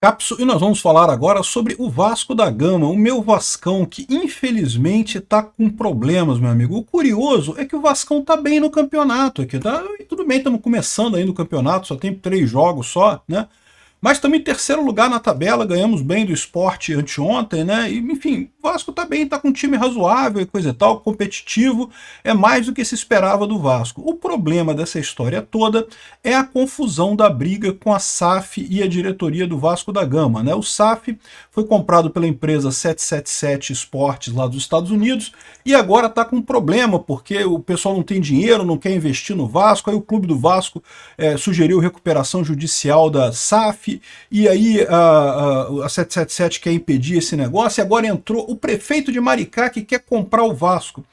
Capso, e nós vamos falar agora sobre o Vasco da Gama, o meu Vascão, que infelizmente está com problemas, meu amigo. O curioso é que o Vascão está bem no campeonato aqui, tá? E tudo bem, estamos começando ainda o campeonato, só tem 3 jogos só, né? Mas também em terceiro lugar na tabela, ganhamos bem do Sport anteontem, né? E, enfim, o Vasco tá bem, tá com um time razoável e coisa e tal, competitivo, é mais do que se esperava do Vasco. O problema dessa história toda é a confusão da briga com a SAF e a diretoria do Vasco da Gama, né? O SAF foi comprado pela empresa 777 Sports lá dos Estados Unidos e agora tá com um problema, porque o pessoal não tem dinheiro, não quer investir no Vasco, aí o clube do Vasco sugeriu recuperação judicial da SAF, e aí a 777 quer impedir esse negócio, e agora entrou o prefeito de Maricá que quer comprar o Vasco.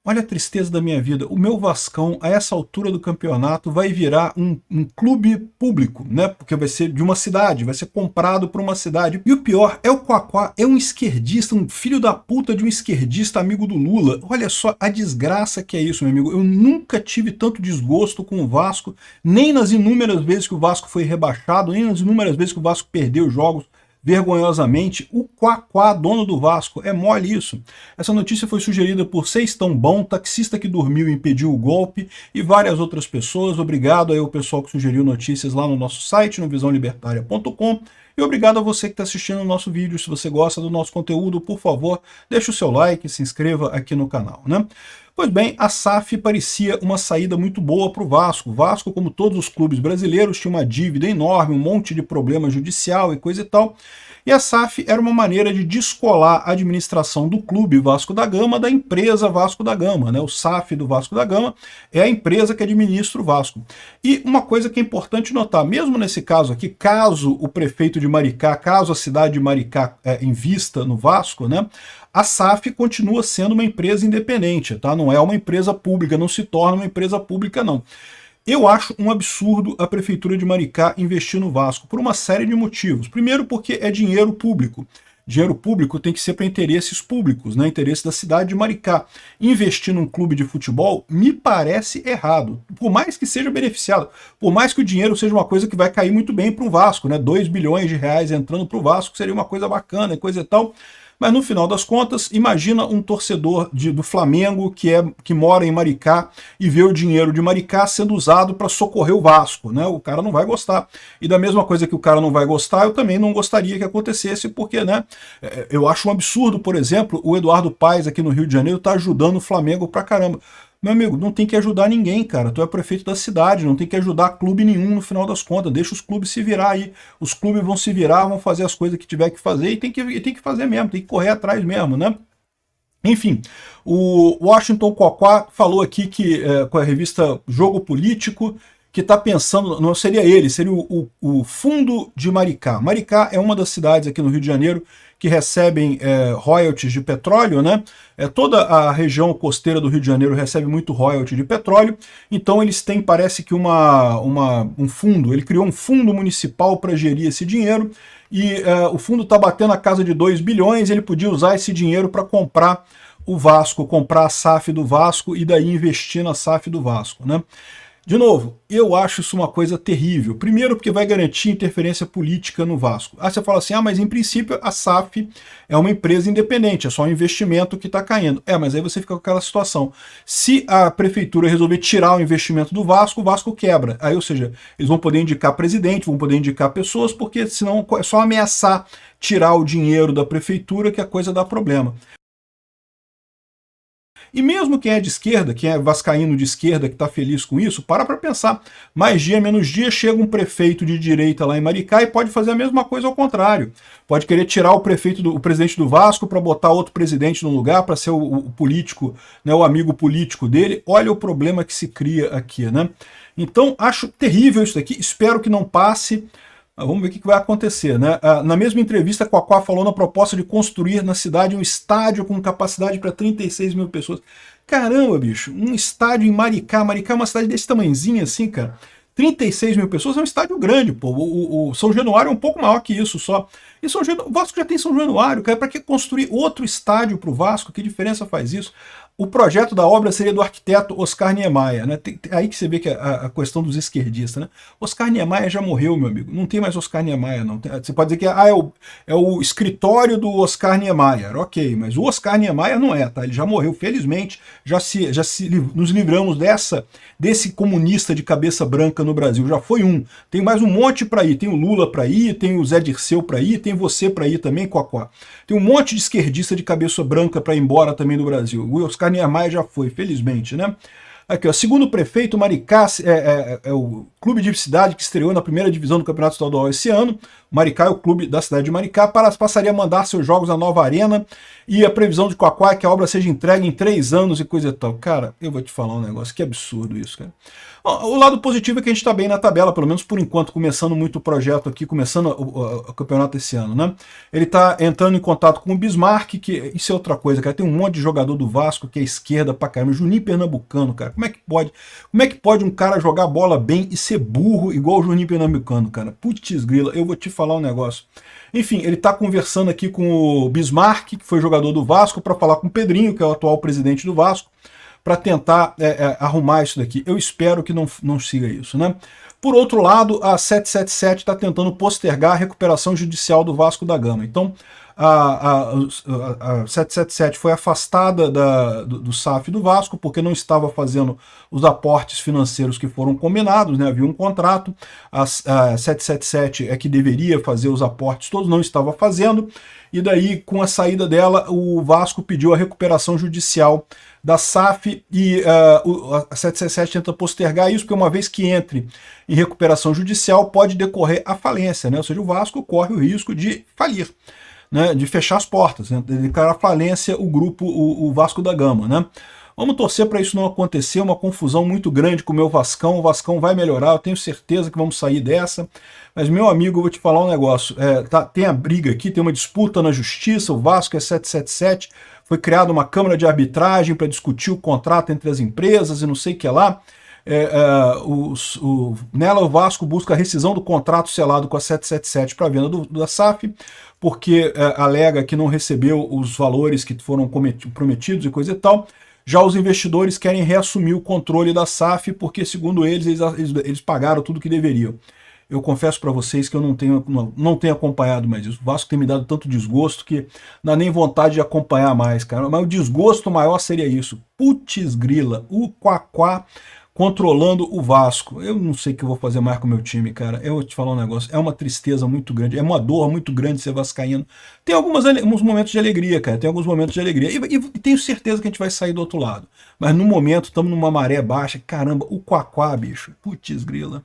Olha a tristeza da minha vida, o meu Vascão, a essa altura do campeonato, vai virar um clube público, né? Porque vai ser de uma cidade, vai ser comprado por uma cidade. E o pior é o Quaquá, é um esquerdista, um filho da puta de um esquerdista amigo do Lula. Olha só a desgraça que é isso, meu amigo. Eu nunca tive tanto desgosto com o Vasco, nem nas inúmeras vezes que o Vasco foi rebaixado, nem nas inúmeras vezes que o Vasco perdeu jogos vergonhosamente. O Quaquá, dono do Vasco, é mole isso. Essa notícia foi sugerida por Seis Tão Bom, taxista que dormiu e impediu o golpe, e várias outras pessoas. Obrigado aí ao pessoal que sugeriu notícias lá no nosso site, no visãolibertaria.com, e obrigado a você que está assistindo o nosso vídeo. Se você gosta do nosso conteúdo, por favor, deixe o seu like e se inscreva aqui no canal, né? Pois bem, a SAF parecia uma saída muito boa para o Vasco. O Vasco, como todos os clubes brasileiros, tinha uma dívida enorme, um monte de problema judicial e coisa e tal. E a SAF era uma maneira de descolar a administração do clube Vasco da Gama da empresa Vasco da Gama, né? O SAF do Vasco da Gama é a empresa que administra o Vasco. E uma coisa que é importante notar, mesmo nesse caso aqui, caso o prefeito de Maricá, caso a cidade de Maricá invista no Vasco, né? A SAF continua sendo uma empresa independente, tá? Não é uma empresa pública, não se torna uma empresa pública, não. Eu acho um absurdo a prefeitura de Maricá investir no Vasco, por uma série de motivos. Primeiro, porque é dinheiro público. Dinheiro público tem que ser para interesses públicos, né? Interesse da cidade de Maricá. Investir num clube de futebol me parece errado, por mais que seja beneficiado, por mais que o dinheiro seja uma coisa que vai cair muito bem para o Vasco, né? 2 bilhões de reais entrando para o Vasco seria uma coisa bacana e coisa e tal. Mas no final das contas, imagina um torcedor do Flamengo que mora em Maricá e vê o dinheiro de Maricá sendo usado para socorrer o Vasco, né? O cara não vai gostar. E da mesma coisa que o cara não vai gostar, eu também não gostaria que acontecesse, porque, né, eu acho um absurdo, por exemplo, o Eduardo Paes aqui no Rio de Janeiro tá ajudando o Flamengo pra caramba. Meu amigo, não tem que ajudar ninguém, cara. Tu é prefeito da cidade, não tem que ajudar clube nenhum no final das contas. Deixa os clubes se virar aí. Os clubes vão se virar, vão fazer as coisas que tiver que fazer e tem que fazer mesmo, tem que correr atrás mesmo, né? Enfim, o Washington Quaquá falou aqui que, com a revista Jogo Político, que está pensando, não seria ele, seria o Fundo de Maricá. Maricá é uma das cidades aqui no Rio de Janeiro que recebem royalties de petróleo, né? Toda a região costeira do Rio de Janeiro recebe muito royalty de petróleo, então eles têm, parece que um fundo, ele criou um fundo municipal para gerir esse dinheiro, e o fundo está batendo a casa de 2 bilhões, ele podia usar esse dinheiro para comprar o Vasco, comprar a SAF do Vasco e daí investir na SAF do Vasco, né? De novo, eu acho isso uma coisa terrível. Primeiro porque vai garantir interferência política no Vasco. Aí você fala assim, mas em princípio a SAF é uma empresa independente, é só um investimento que está caindo. Mas aí você fica com aquela situação. Se a prefeitura resolver tirar o investimento do Vasco, o Vasco quebra. Aí, ou seja, eles vão poder indicar presidente, vão poder indicar pessoas, porque senão é só ameaçar tirar o dinheiro da prefeitura que a coisa dá problema. E mesmo quem é de esquerda, quem é vascaíno de esquerda, que está feliz com isso, para pensar. Mais dia, menos dia, chega um prefeito de direita lá em Maricá e pode fazer a mesma coisa ao contrário. Pode querer tirar o presidente do Vasco para botar outro presidente no lugar, para ser o político, né, o amigo político dele. Olha o problema que se cria aqui, né? Então, acho terrível isso daqui, espero que não passe. Vamos ver o que vai acontecer, né? Na mesma entrevista, Quaquá falou na proposta de construir na cidade um estádio com capacidade para 36 mil pessoas. Caramba, bicho, um estádio em Maricá. Maricá é uma cidade desse tamanhozinho assim, cara. 36 mil pessoas é um estádio grande, pô. O São Januário é um pouco maior que isso só. E o Vasco já tem São Januário, cara. Para que construir outro estádio para o Vasco? Que diferença faz isso? O projeto da obra seria do arquiteto Oscar Niemeyer, né? Aí que você vê que a questão dos esquerdistas, né? Oscar Niemeyer já morreu, meu amigo. Não tem mais Oscar Niemeyer, não. Você pode dizer que é o escritório do Oscar Niemeyer, ok, mas o Oscar Niemeyer não é, tá? Ele já morreu, felizmente, nos livramos desse comunista de cabeça branca no Brasil. Já foi um. Tem mais um monte para ir. Tem o Lula para ir, tem o Zé Dirceu para ir, tem você para ir também, Cocó. Tem um monte de esquerdista de cabeça branca para ir embora também do Brasil. O Oscar Niemeyer já foi, felizmente, né? Aqui, ó, segundo o prefeito, Maricá é o clube de cidade que estreou na primeira divisão do Campeonato Estadual esse ano. Maricá é o clube da cidade de Maricá, passaria a mandar seus jogos à nova arena, e a previsão de Quaquá é que a obra seja entregue em 3 anos e coisa e tal. Cara, eu vou te falar um negócio, que absurdo isso, cara. O lado positivo é que a gente está bem na tabela, pelo menos por enquanto, começando muito o projeto aqui, começando o campeonato esse ano, né? Ele está entrando em contato com o Bismarck, que isso é outra coisa, cara. Tem um monte de jogador do Vasco que é esquerda pra caramba. Juninho Pernambucano, cara. Como é que pode? Como é que pode um cara jogar bola bem e ser burro igual o Juninho Pernambucano, cara? Putz grila, eu vou te falar um negócio. Enfim, ele está conversando aqui com o Bismarck, que foi jogador do Vasco, para falar com o Pedrinho, que é o atual presidente do Vasco, para tentar arrumar isso daqui. Eu espero que não siga isso, né? Por outro lado, a 777 está tentando postergar a recuperação judicial do Vasco da Gama. Então, a 777 foi afastada do SAF do Vasco porque não estava fazendo os aportes financeiros que foram combinados, né? Havia um contrato, a 777 é que deveria fazer os aportes todos, não estava fazendo, e daí, com a saída dela, o Vasco pediu a recuperação judicial da SAF, e a 777 tenta postergar isso, porque uma vez que entre em recuperação judicial, pode decorrer a falência, né? Ou seja, o Vasco corre o risco de falir, né? De fechar as portas, né? De declarar falência o grupo, o Vasco da Gama, né? Vamos torcer para isso não acontecer, uma confusão muito grande com o meu Vascão. O Vascão vai melhorar, eu tenho certeza que vamos sair dessa. Mas, meu amigo, eu vou te falar um negócio. Tem a briga aqui, tem uma disputa na justiça, o Vasco é 777, foi criada uma câmara de arbitragem para discutir o contrato entre as empresas e não sei o que lá. Nela o Vasco busca a rescisão do contrato selado com a 777 para a venda da SAF, porque alega que não recebeu os valores que foram prometidos e coisa e tal. Já os investidores querem reassumir o controle da SAF, porque, segundo eles pagaram tudo que deveriam. Eu confesso para vocês que eu não tenho acompanhado mais isso. O Vasco tem me dado tanto desgosto que não dá nem vontade de acompanhar mais, cara. Mas o desgosto maior seria isso. Putz grila, o Quaquá controlando o Vasco. Eu não sei o que eu vou fazer mais com o meu time, cara. Eu vou te falar um negócio, é uma tristeza muito grande, é uma dor muito grande ser vascaíno. Tem alguns momentos de alegria, cara, tem alguns momentos de alegria. E tenho certeza que a gente vai sair do outro lado. Mas no momento, estamos numa maré baixa. Caramba, o Quaquá, bicho. Putz grila.